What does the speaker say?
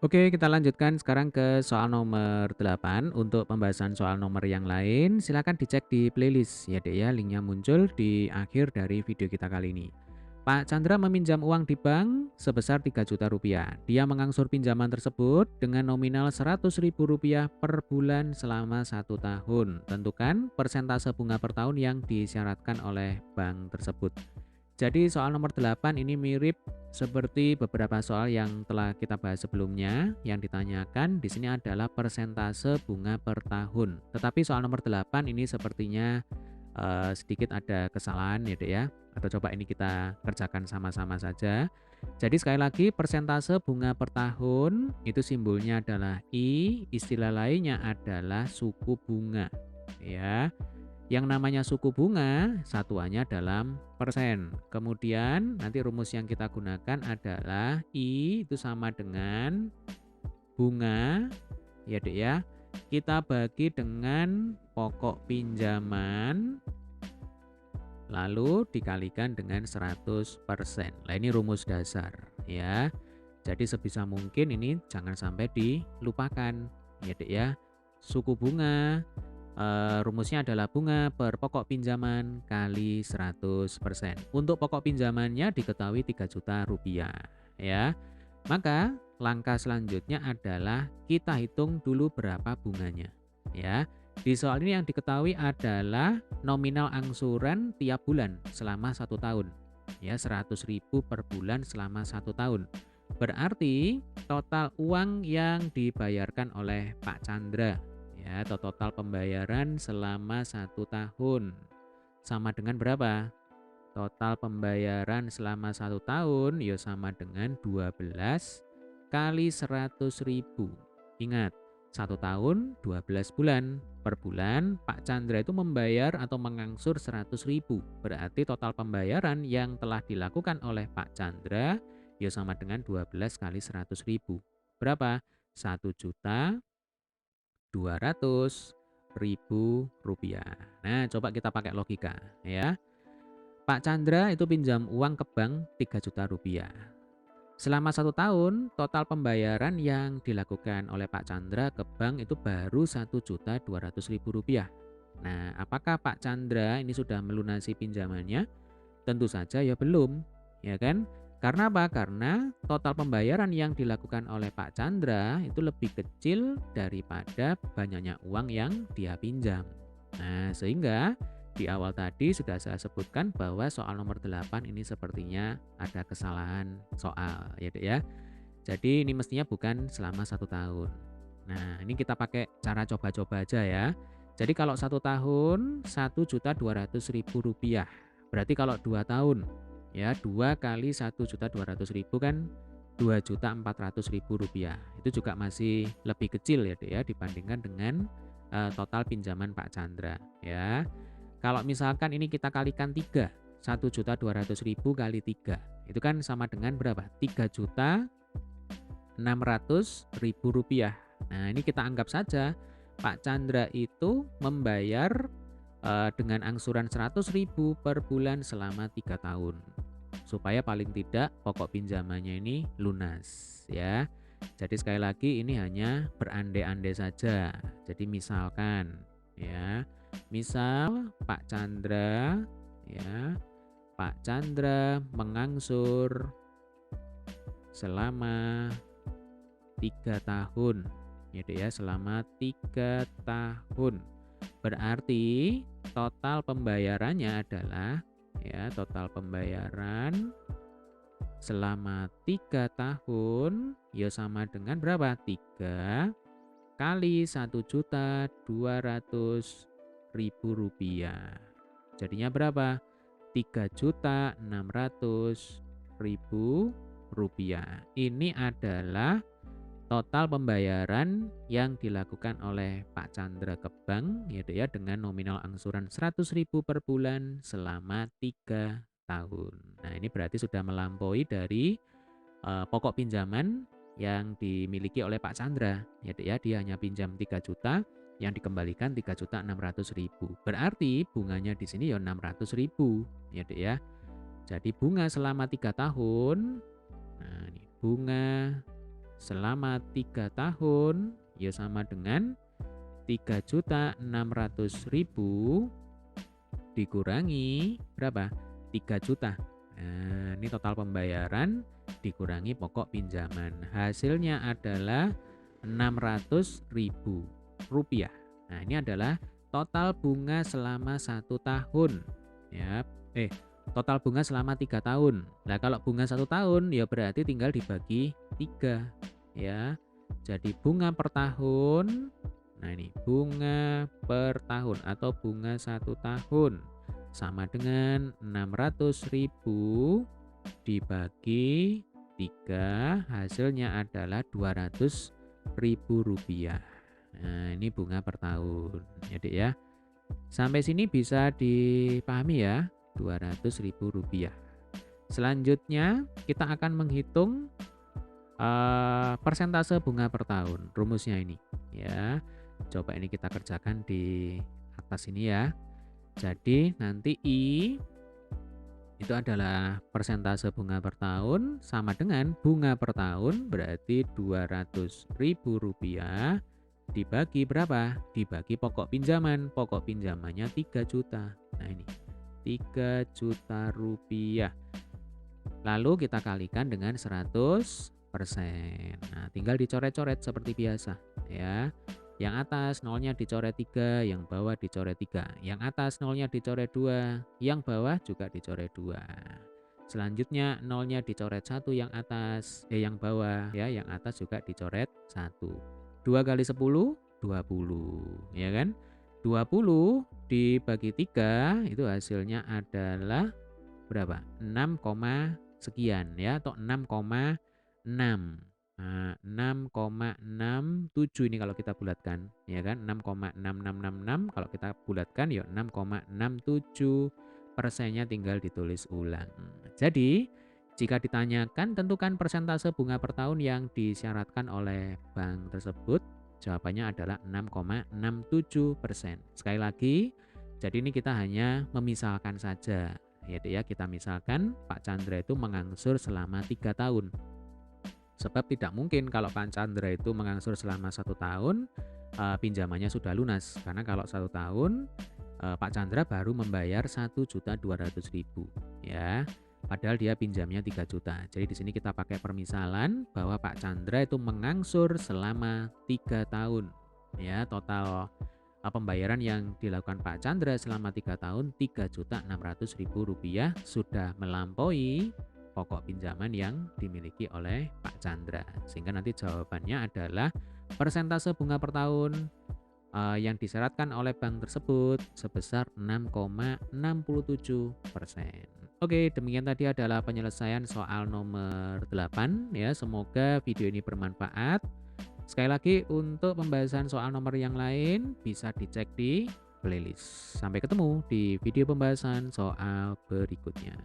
Oke, kita lanjutkan sekarang ke soal nomor 8. Untuk pembahasan soal nomor yang lain, silakan dicek di playlist ya Dek ya, linknya muncul di akhir dari video kita kali ini. Pak Chandra meminjam uang di bank sebesar 3 juta rupiah. Dia mengangsur pinjaman tersebut dengan nominal 100 ribu rupiah per bulan selama 1 tahun. Tentukan persentase bunga per tahun yang disyaratkan oleh bank tersebut. Jadi soal nomor 8 ini mirip seperti beberapa soal yang telah kita bahas sebelumnya. Yang ditanyakan di sini adalah persentase bunga per tahun. Tetapi soal nomor 8 ini sepertinya sedikit ada kesalahan ya Dek ya. Atau coba ini kita kerjakan sama-sama saja. Jadi sekali lagi persentase bunga per tahun itu simbolnya adalah I, istilah lainnya adalah suku bunga ya. Yang namanya suku bunga satuannya dalam persen. Kemudian nanti rumus yang kita gunakan adalah I itu sama dengan bunga ya Dek ya. Kita bagi dengan pokok pinjaman lalu dikalikan dengan 100%. Nah, ini rumus dasar ya. Jadi sebisa mungkin ini jangan sampai dilupakan ya Dek ya. Suku bunga rumusnya adalah bunga per pokok pinjaman kali 100%. Untuk pokok pinjamannya diketahui 3 juta rupiah ya. Maka langkah selanjutnya adalah kita hitung dulu berapa bunganya ya. Di soal ini yang diketahui adalah nominal angsuran tiap bulan selama 1 tahun ya, 100 ribu per bulan selama 1 tahun. Berarti total uang yang dibayarkan oleh Pak Chandra ya, atau total pembayaran selama 1 tahun sama dengan berapa? Total pembayaran selama 1 tahun ya sama dengan 12 kali 100 ribu. Ingat, 1 tahun 12 bulan. Per bulan Pak Chandra itu membayar atau mengangsur 100 ribu. Berarti total pembayaran yang telah dilakukan oleh Pak Chandra ya sama dengan 12 kali 100 ribu. Berapa? 1.200.000 rupiah. Nah, coba kita pakai logika ya. Pak Chandra itu pinjam uang ke bank 3 juta rupiah. Selama 1 tahun, total pembayaran yang dilakukan oleh Pak Chandra ke bank itu baru 1.200.000 rupiah. Nah, apakah Pak Chandra ini sudah melunasi pinjamannya? Tentu saja ya belum, ya kan? Karena apa? Karena total pembayaran yang dilakukan oleh Pak Chandra itu lebih kecil daripada banyaknya uang yang dia pinjam. Nah, sehingga di awal tadi sudah saya sebutkan bahwa soal nomor 8 ini sepertinya ada kesalahan soal ya Dek ya. Jadi ini mestinya bukan selama 1 tahun. Nah, ini kita pakai cara coba-coba aja ya. Jadi kalau 1 tahun 1.200.000 rupiah. Berarti kalau 2 tahun ya 2 kali 1.200.000 kan 2.400.000 rupiah. Itu juga masih lebih kecil ya Dek ya dibandingkan dengan total pinjaman Pak Chandra ya. Kalau misalkan ini kita kalikan 3, 1.200.000 kali 3, itu kan sama dengan berapa? 3.600.000 rupiah. Nah, ini kita anggap saja Pak Chandra itu membayar dengan angsuran 100.000 per bulan selama 3 tahun. Supaya paling tidak pokok pinjamannya ini lunas ya. Jadi sekali lagi ini hanya berandai-andai saja. Jadi misalkan ya, misal Pak Chandra ya, Pak Chandra mengangsur selama 3 tahun ya Dek ya, selama 3 tahun. Berarti total pembayarannya adalah ya, total pembayaran selama 3 tahun ya sama dengan berapa? 3 kali 1.200.000 rupiah. Jadinya berapa? 3.600.000 rupiah. Ini adalah total pembayaran yang dilakukan oleh Pak Chandra ke bank ya Dek ya, dengan nominal angsuran 100.000 per bulan selama 3 tahun. Nah, ini berarti sudah melampaui dari pokok pinjaman yang dimiliki oleh Pak Chandra ya Dek ya. Dia hanya pinjam 3 juta yang dikembalikan 3.600.000. Berarti bunganya di sini ya 600.000 ya Dek ya. Jadi bunga selama 3 tahun. Nah, ini bunga selama 3 tahun ya sama dengan 3.600.000 dikurangi berapa? 3 juta. Nah, ini total pembayaran dikurangi pokok pinjaman. Hasilnya adalah 600.000 rupiah. Nah, ini adalah total bunga selama 1 tahun. Ya, total bunga selama 3 tahun. Nah, kalau bunga 1 tahun ya berarti tinggal dibagi 3 ya. Jadi bunga per tahun. Nah, ini bunga per tahun atau bunga 1 tahun sama dengan 600.000 dibagi 3, hasilnya adalah 200.000 rupiah. Nah, ini bunga per tahun ya Dek ya. Sampai sini bisa dipahami ya, 200.000 rupiah. Selanjutnya kita akan menghitung persentase bunga per tahun. Rumusnya ini ya. Coba ini kita kerjakan di atas ini ya. Jadi nanti I itu adalah persentase bunga per tahun sama dengan bunga per tahun berarti 200.000 rupiah dibagi berapa? Dibagi pokok pinjaman. Pokok pinjamannya 3 juta. Nah ini 3 juta rupiah. Lalu kita kalikan dengan 100%. Nah tinggal dicoret-coret seperti biasa ya. Yang atas nolnya dicoret 3, yang bawah dicoret 3. Yang atas nolnya dicoret 2, yang bawah juga dicoret 2. Selanjutnya nolnya dicoret 1 yang atas, yang bawah ya, yang atas juga dicoret 1. 2 kali 10, 20 ya kan? 20 dibagi 3 itu hasilnya adalah berapa? 6, sekian ya, atau 6,6. Nah, 6,67 ini kalau kita bulatkan ya kan, 6,6666 kalau kita bulatkan ya 6,67 persennya tinggal ditulis ulang. Jadi jika ditanyakan tentukan persentase bunga per tahun yang disyaratkan oleh bank tersebut, jawabannya adalah 6,67%. Sekali lagi, jadi ini kita hanya memisalkan saja ya, kita misalkan Pak Chandra itu mengangsur selama 3 tahun. Sebab tidak mungkin kalau Pak Chandra itu mengangsur selama 1 tahun pinjamannya sudah lunas. Karena kalau 1 tahun Pak Chandra baru membayar 1.200.000 ya. Padahal dia pinjamnya 3 juta. Jadi di sini kita pakai permisalan bahwa Pak Chandra itu mengangsur selama 3 tahun. Ya, total pembayaran yang dilakukan Pak Chandra selama 3 tahun 3.600.000 rupiah sudah melampaui pokok pinjaman yang dimiliki oleh Pak Chandra. Sehingga nanti jawabannya adalah persentase bunga per tahun yang disyaratkan oleh bank tersebut sebesar 6,67%. Oke, demikian tadi adalah penyelesaian soal nomor 8 ya. Semoga video ini bermanfaat. Sekali lagi untuk pembahasan soal nomor yang lain bisa dicek di playlist. Sampai ketemu di video pembahasan soal berikutnya.